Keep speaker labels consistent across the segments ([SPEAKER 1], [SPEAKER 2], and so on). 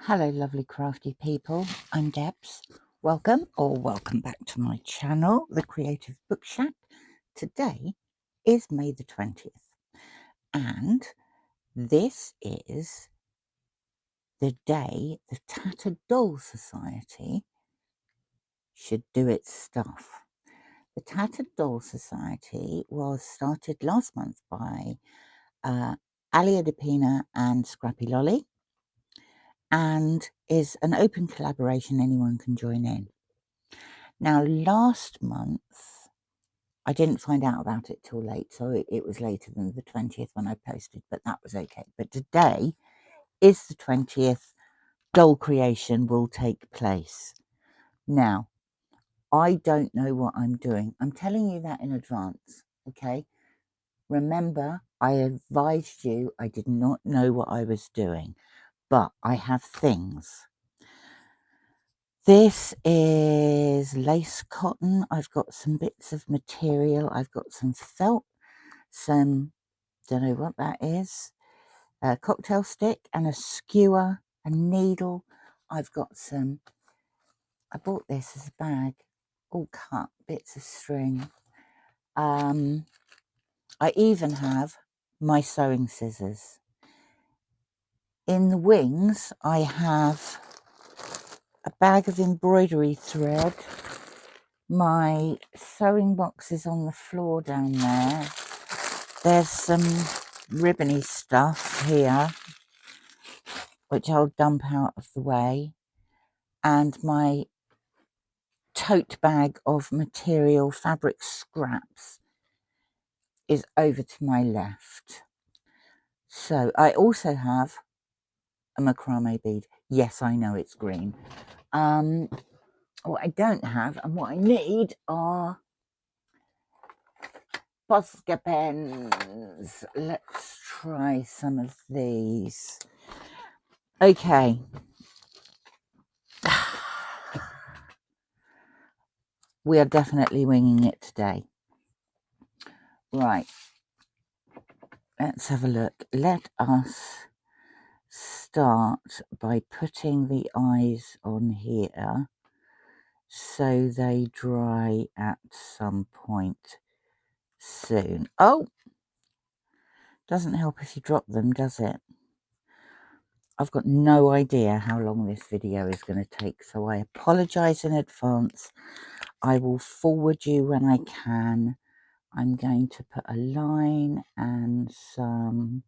[SPEAKER 1] Hello lovely crafty people, I'm Debs. Welcome back to my channel, The Creative Book Shack. Today is May the 20th and this is the day the Tattered Doll Society should do its stuff. The Tattered Doll Society was started last month by Alia Depina and Scrappy Lolly, and is an open collaboration, anyone can join in. Now, last month, I didn't find out about it till late, so it was later than the 20th when I posted, but that was okay. But today is the 20th, doll creation will take place. Now, I don't know what I'm doing. I'm telling you that in advance, okay? Remember, I advised you I did not know what I was doing, but I have things. This is lace cotton. I've got some bits of material. I've got some felt, some, don't know what that is, a cocktail stick and a skewer, a needle. I've got some, I bought this as a bag, all cut, bits of string. I even have my sewing scissors. In the wings, I have a bag of embroidery thread. My sewing box is on the floor down there. There's some ribbony stuff here, which I'll dump out of the way. And my tote bag of material fabric scraps is over to my left. So I also have a macrame bead. Yes, I know it's green. What I don't have and what I need are Posca pens. Let's try some of these. Okay. We are definitely winging it today. Right. Let's have a look. Let us start by putting the eyes on here so they dry at some point soon. Oh, doesn't help if you drop them, does it? I've got no idea how long this video is going to take, so I apologize in advance. I will forward you when I can. I'm going to put a line and some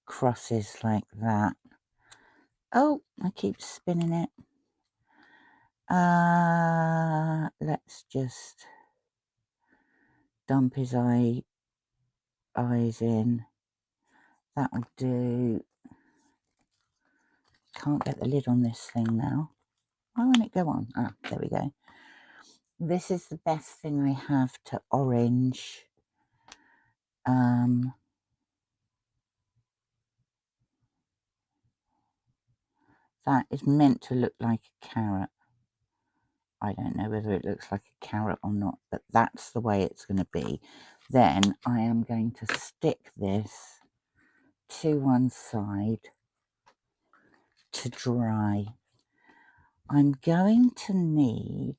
[SPEAKER 1] crosses like that. Oh, I keep spinning it. Let's just dump his eyes in. That'll do. Can't get the lid on this thing now. Why won't it go on? Ah, there we go. This is the best thing I have to orange. That is meant to look like a carrot. I don't know whether it looks like a carrot or not, but that's the way it's going to be. Then I am going to stick this to one side to dry. I'm going to need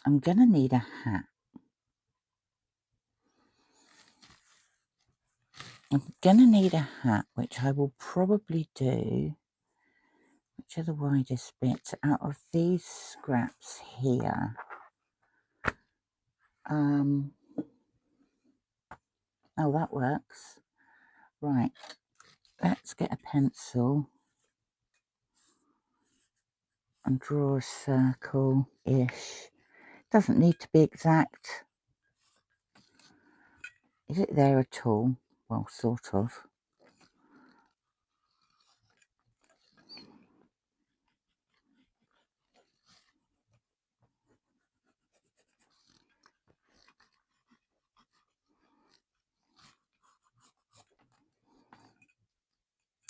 [SPEAKER 1] a hat. I'm going to need a hat, which I will probably do, which are the widest bits, out of these scraps here. Oh, that works. Right, let's get a pencil and draw a circle-ish. Doesn't need to be exact. Is it there at all? Well, sort of.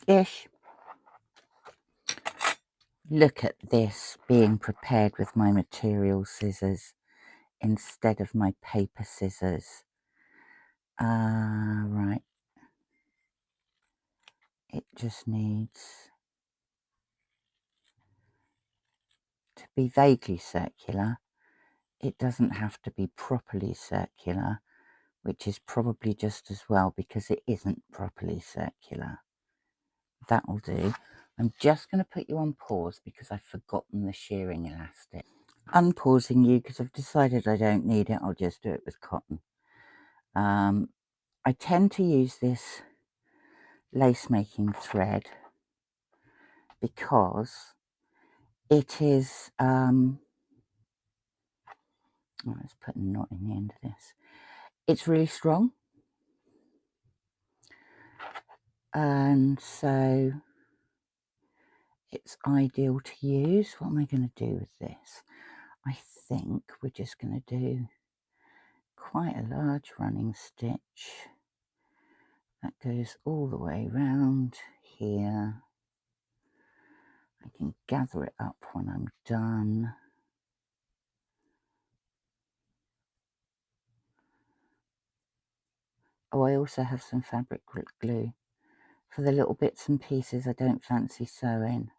[SPEAKER 1] Ish. Look at this being prepared with my material scissors instead of my paper scissors. Right. just needs to be vaguely circular. It doesn't have to be properly circular, which is probably just as well because it isn't properly circular. That'll do. I'm just going to put you on pause because I've forgotten the shearing elastic. Unpausing you because I've decided I don't need it. I'll just do it with cotton. I tend to use this lace making thread because it is let's put a knot in the end of this. It's really strong, and so it's ideal to use. What am I going to do with this? I think we're just going to do quite a large running stitch that goes all the way round here. I can gather it up when I'm done. Oh, I also have some fabric glue for the little bits and pieces I don't fancy sewing.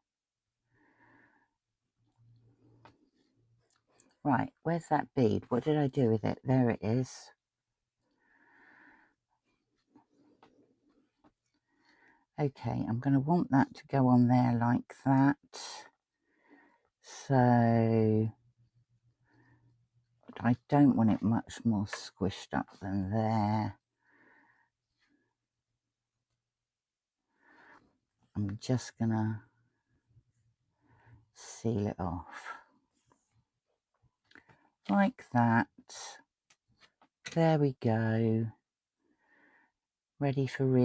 [SPEAKER 1] Right, where's that bead? What did I do with it? There it is. Okay, I'm going to want that to go on there like that. So I don't want it much more squished up than there. I'm just going to seal it off. Like that. There we go. Ready for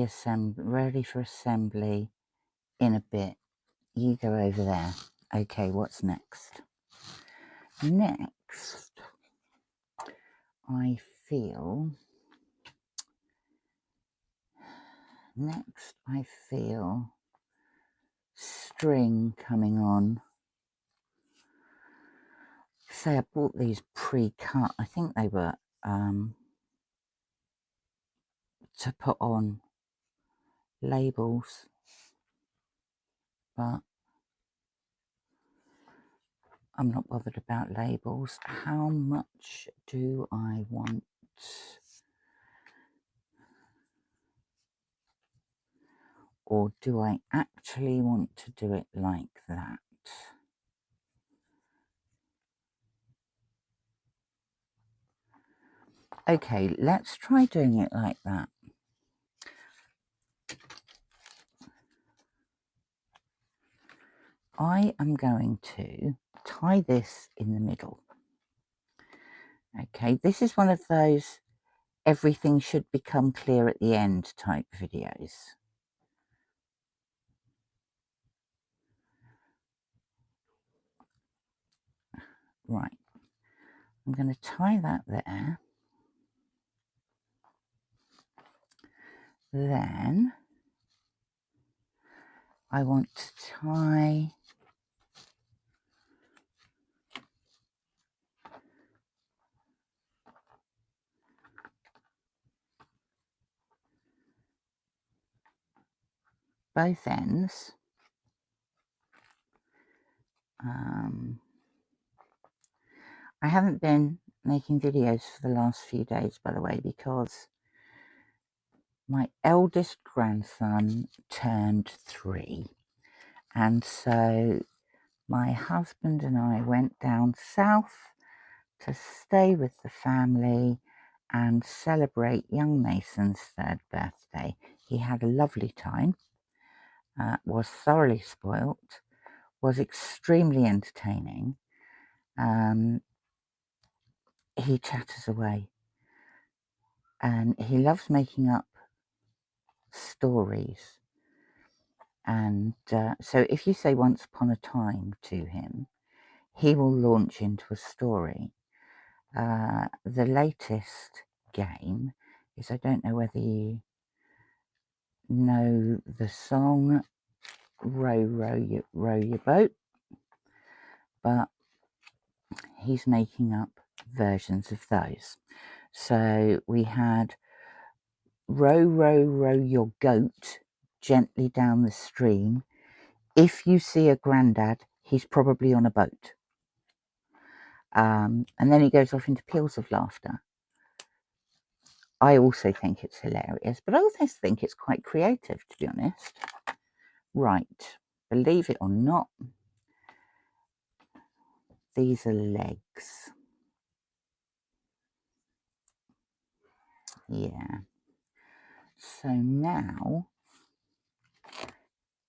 [SPEAKER 1] assembly in a bit. You go over there. Okay, what's next? Next, I feel string coming on. Say I bought these pre-cut. I think they were to put on labels, but I'm not bothered about labels. How much do I want? Or do I actually want to do it like that? Okay, let's try doing it like that. I am going to tie this in the middle. Okay, this is one of those everything should become clear at the end type videos. Right, I'm going to tie that there. Then I want to tie both ends. I haven't been making videos for the last few days, by the way, because my eldest grandson turned 3, and so my husband and I went down south to stay with the family and celebrate young Mason's 3rd birthday. He had a lovely time, was thoroughly spoilt, was extremely entertaining. He chatters away, and he loves making up stories. And so if you say once upon a time to him, he will launch into a story. The latest game is, I don't know whether you know the song Row, Row Your Boat, but he's making up versions of those. So we had Row, Row, Row Your Goat, gently down the stream. If you see a grandad, he's probably on a boat. And then he goes off into peals of laughter. I also think it's hilarious, but I also think it's quite creative, to be honest. Right, believe it or not, these are legs. Yeah. So now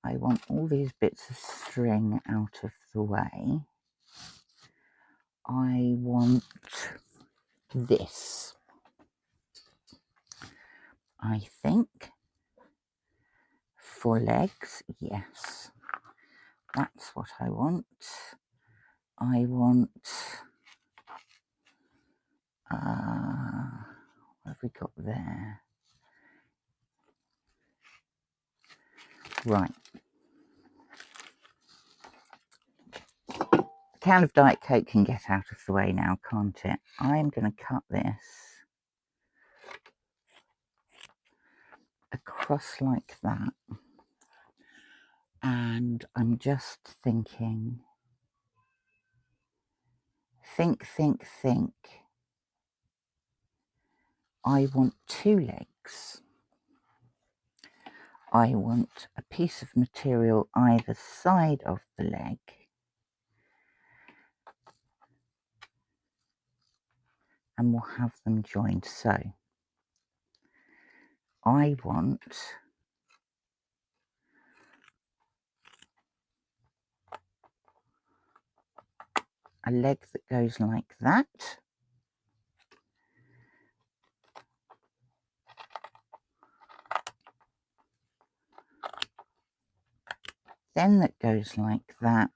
[SPEAKER 1] I want all these bits of string out of the way. I want this, I think, for legs. Yes, that's what I want. I want, what have we got there? Right. The can of Diet Coke can get out of the way now, can't it? I'm going to cut this across like that. And I'm just thinking, think. I want two legs. I want a piece of material either side of the leg. And we'll have them joined. So I want a leg that goes like that. Then that goes like that.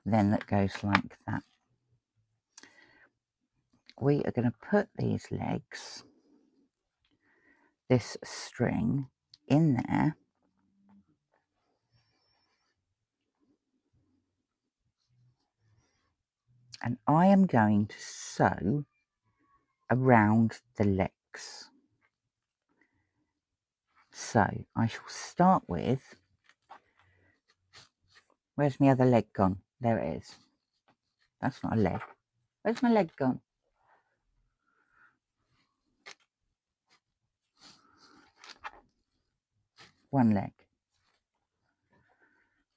[SPEAKER 1] Then that goes like that. We are going to put these legs, this string, in there. And I am going to sew around the legs. So I shall start with, where's my other leg gone? There it is. That's not a leg. Where's my leg gone? One leg.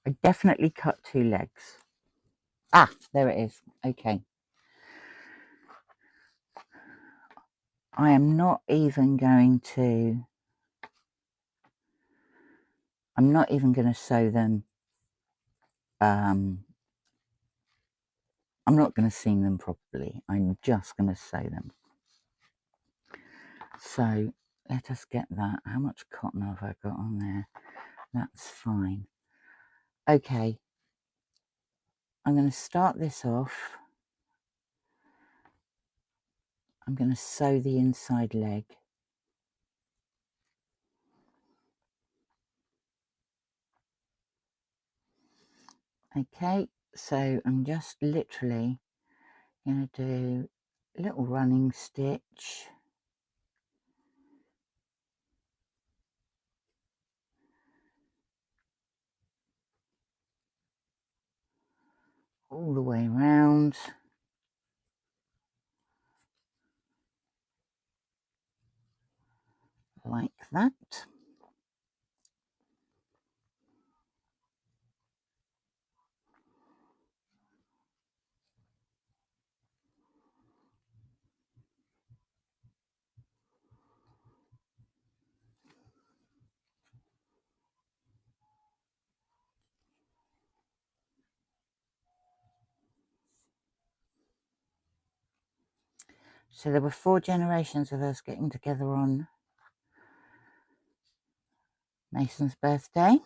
[SPEAKER 1] I definitely cut two legs. Ah, there it is. Okay. I am not even going to, sew them. I'm not going to seam them properly. I'm just going to sew them. So let us get that. How much cotton have I got on there? That's fine. Okay. I'm going to start this off. I'm going to sew the inside leg. Okay, so I'm just literally going to do a little running stitch. All the way around. Like that. So there were 4 generations of us getting together on Mason's birthday.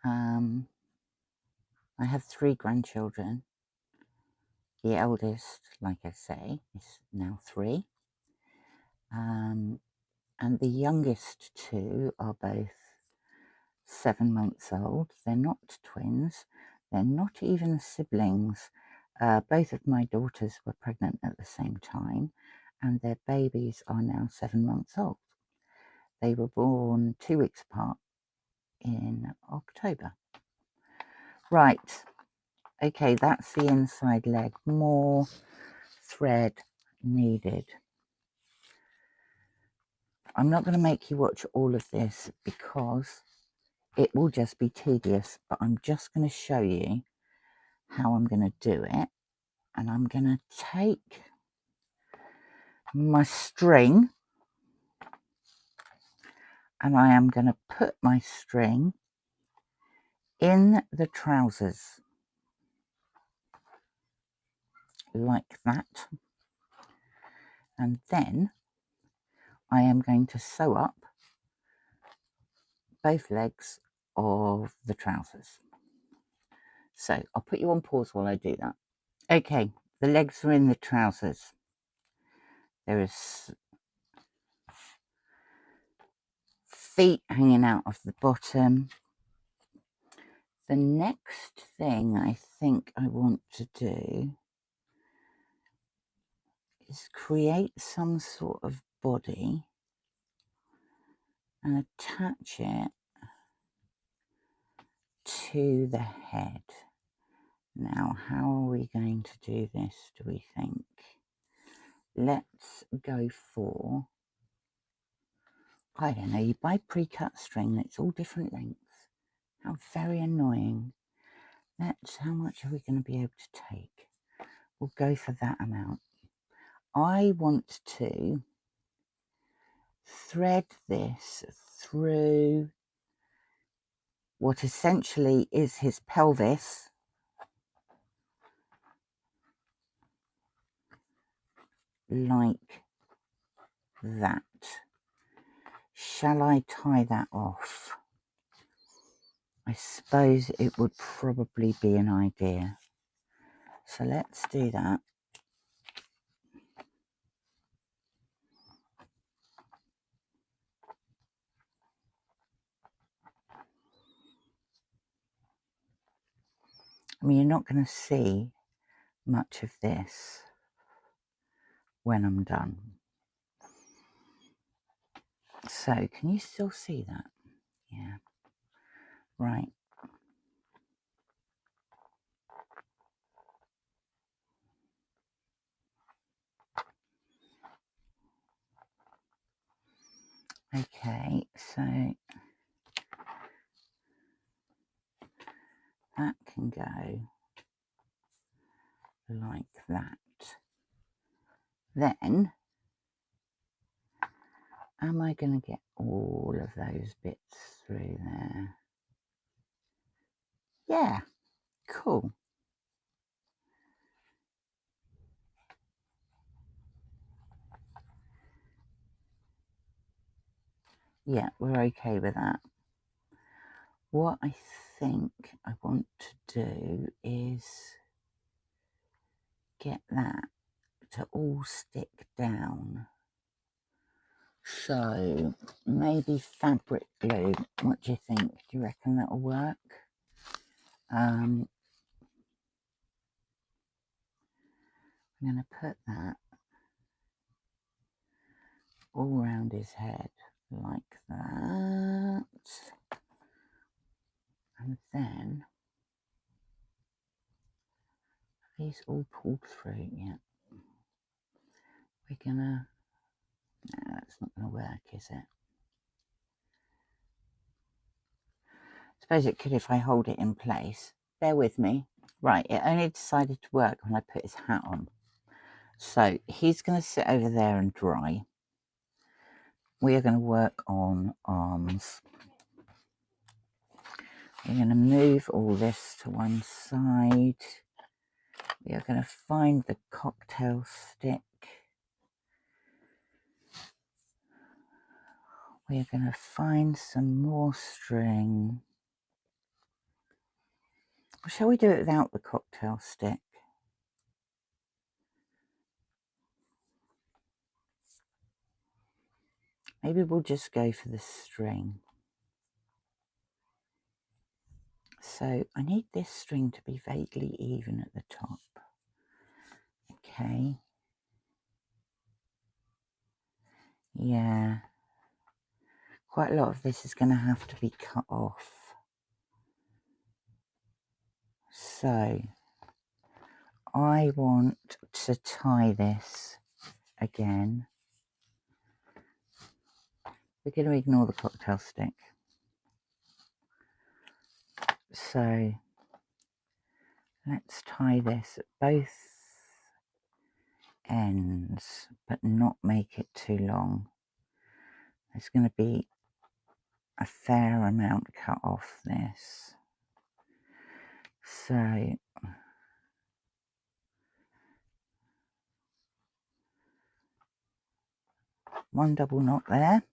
[SPEAKER 1] I have 3 grandchildren. The eldest, like I say, is now 3. And the youngest 2 are both 7 months old. They're not twins. They're not even siblings. Both of my daughters were pregnant at the same time. and their babies are now 7 months old. They were born 2 weeks apart in October. Right, okay, that's the inside leg. More thread needed. I'm not going to make you watch all of this because it will just be tedious, but I'm just going to show you how I'm going to do it. And I'm going to take my string and I am going to put my string in the trousers like that, and then I am going to sew up both legs of the trousers. So I'll put you on pause while I do that. Okay, the legs are in the trousers. There is feet hanging out of the bottom. The next thing I think I want to do is create some sort of body and attach it to the head. Now, how are we going to do this, do we think? Let's go for, I don't know, you buy pre-cut string and it's all different lengths. How very annoying. How much are we going to be able to take? We'll go for that amount. I want to thread this through what essentially is his pelvis, like that. Shall I tie that off? I suppose it would probably be an idea. So let's do that. I mean, you're not going to see much of this when I'm done. So, can you still see that? Yeah. Right. Okay, so that can go like that. Then, am I going to get all of those bits through there? Yeah, cool. Yeah, we're okay with that. What I think I want to do is get that to all stick down. So maybe fabric glue. What do you think? Do you reckon that'll work? I'm going to put that all around his head like that. And then these all pulled through yet. We're gonna, no, that's not gonna work, is it? I suppose it could if I hold it in place. Bear with me. Right, it only decided to work when I put his hat on. So he's gonna sit over there and dry. We are gonna work on arms. We're gonna move all this to one side. We are gonna find the cocktail stick. We are going to find some more string. Or shall we do it without the cocktail stick? Maybe we'll just go for the string. So I need this string to be vaguely even at the top. Okay. Yeah, quite a lot of this is going to have to be cut off. So I want to tie this again. We're going to ignore the cocktail stick. So let's tie this at both ends, but not make it too long. There's going to be a fair amount cut off this. So one double knot there.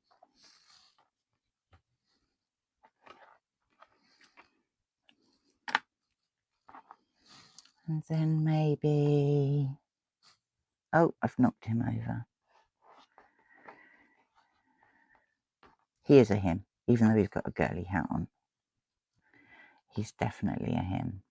[SPEAKER 1] And then maybe, oh, I've knocked him over. He is a him, even though he's got a girly hat on. He's definitely a him.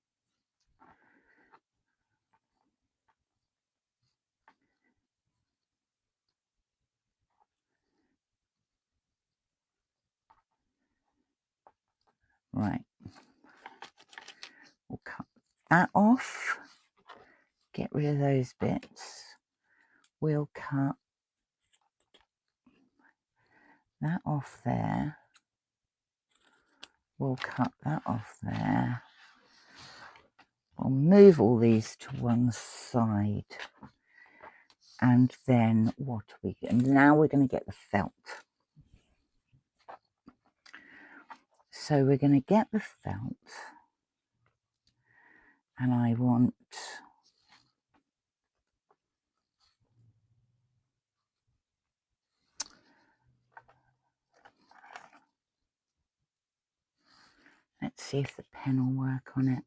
[SPEAKER 1] Right. We'll cut that off. Get rid of those bits. We'll cut that off there. We'll cut that off there. We'll move all these to one side. And then what are we going to, now we're going to get the felt. So we're going to get the felt. And I want, let's see if the pen will work on it.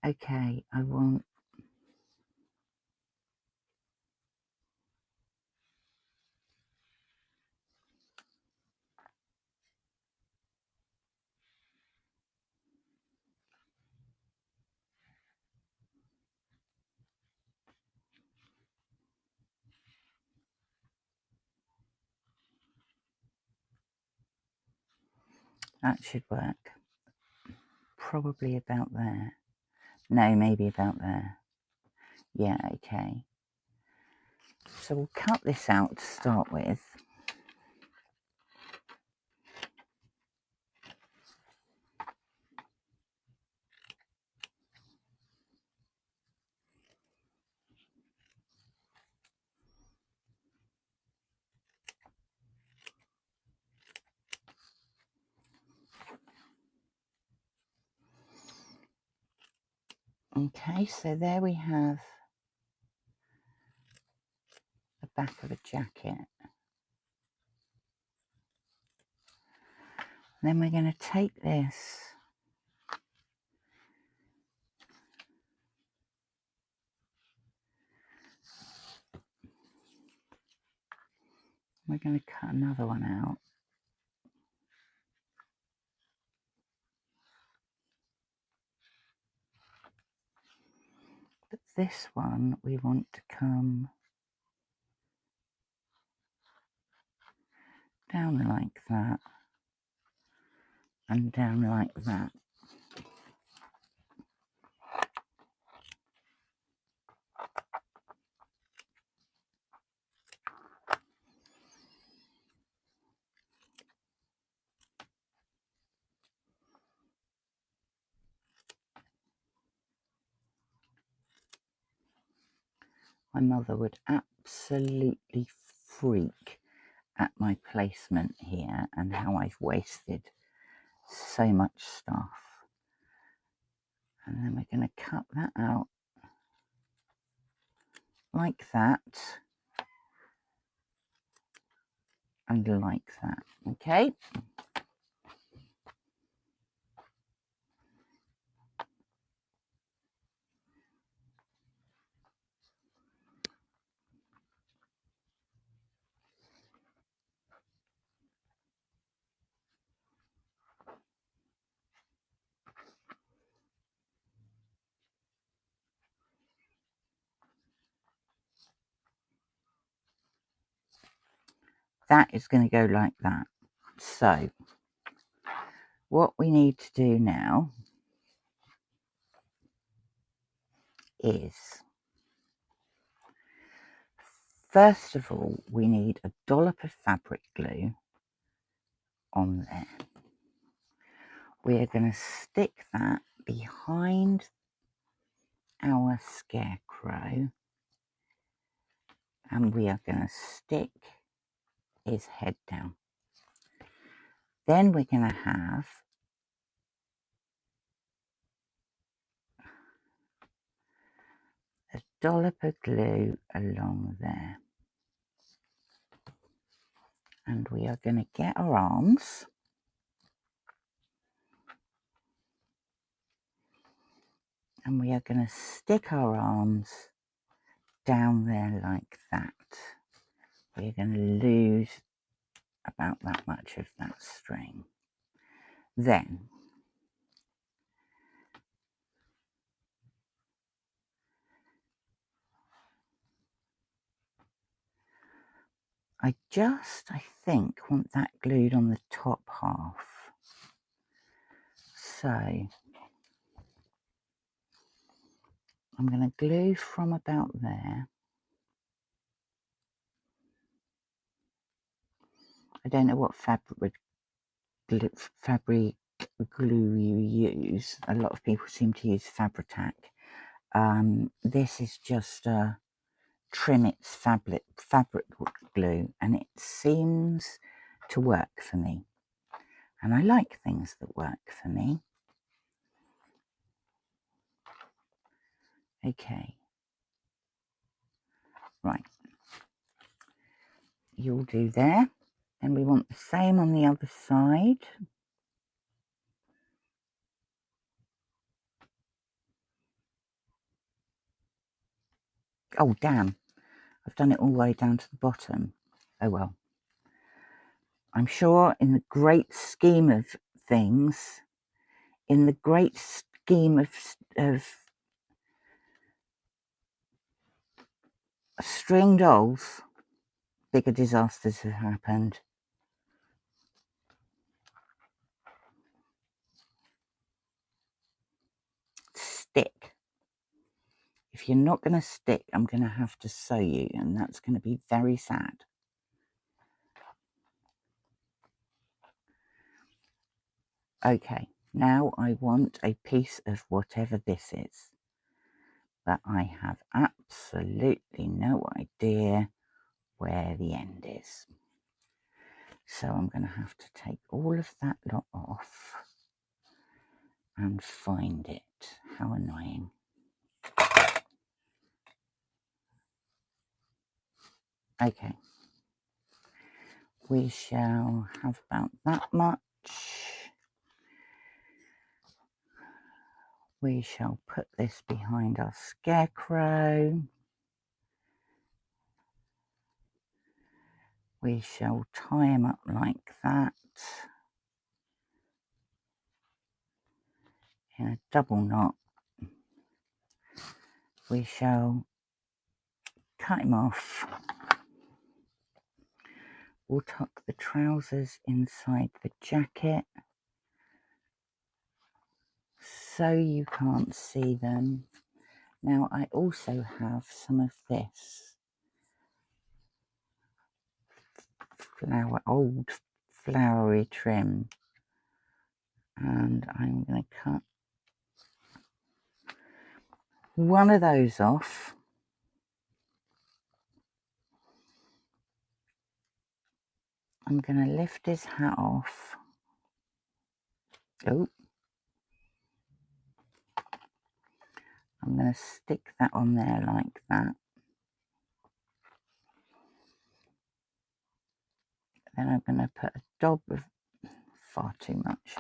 [SPEAKER 1] Okay, I want, that should work. Probably about there. No, maybe about there. Yeah, okay. So we'll cut this out to start with. Okay, so there we have the back of a jacket. Then we're going to take this we're going to cut another one out. But this one we want to come down like that and down like that. My mother would absolutely freak at my placement here and how I've wasted so much stuff. And then we're going to cut that out like that and like that. Okay. that is going to go like that. So what we need to do now is, first of all, we need a dollop of fabric glue on there. We are going to stick that behind our scarecrow, and we are going to stick his head down. Then we're going to have a dollop of glue along there, and we are going to get our arms, and we are going to stick our arms down there like that. We're going to lose about that much of that string. Then I think want that glued on the top half. So I'm going to glue from about there. I don't know what fabric glue you use. A lot of people seem to use Fabri-Tac. This is just a Trimet's fabric glue, and it seems to work for me. And I like things that work for me. Okay. Right. You'll do there. And we want the same on the other side. Oh, damn. I've done it all the way down to the bottom. Oh, well. I'm sure in the great scheme of things, in the great scheme of string dolls, bigger disasters have happened. Stick. If you're not going to stick, I'm going to have to sew you, and that's going to be very sad. Okay, now I want a piece of whatever this is, but I have absolutely no idea where the end is. So I'm going to have to take all of that lot off and find it. How annoying. Okay. We shall have about that much. We shall put this behind our scarecrow. We shall tie him up like that in a double knot. We shall cut him off. We'll tuck the trousers inside the jacket so you can't see them. Now I also have some of this old flowery trim, and I'm going to cut one of those off. I'm going to lift his hat off. Oh, I'm going to stick that on there like that. Then I'm going to put a dab of, far too much,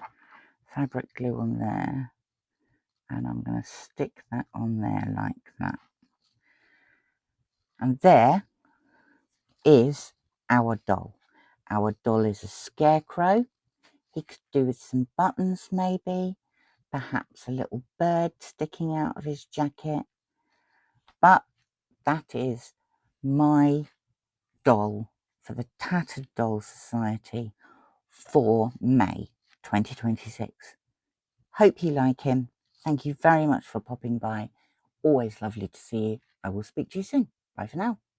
[SPEAKER 1] fabric glue on there, and I'm going to stick that on there like that. And there is our doll. Our doll is a scarecrow. He could do with some buttons maybe, perhaps a little bird sticking out of his jacket. But that is my doll for the Tattered Doll Society for May 2026. Hope you like him. Thank you very much for popping by. Always lovely to see you. I will speak to you soon. Bye for now.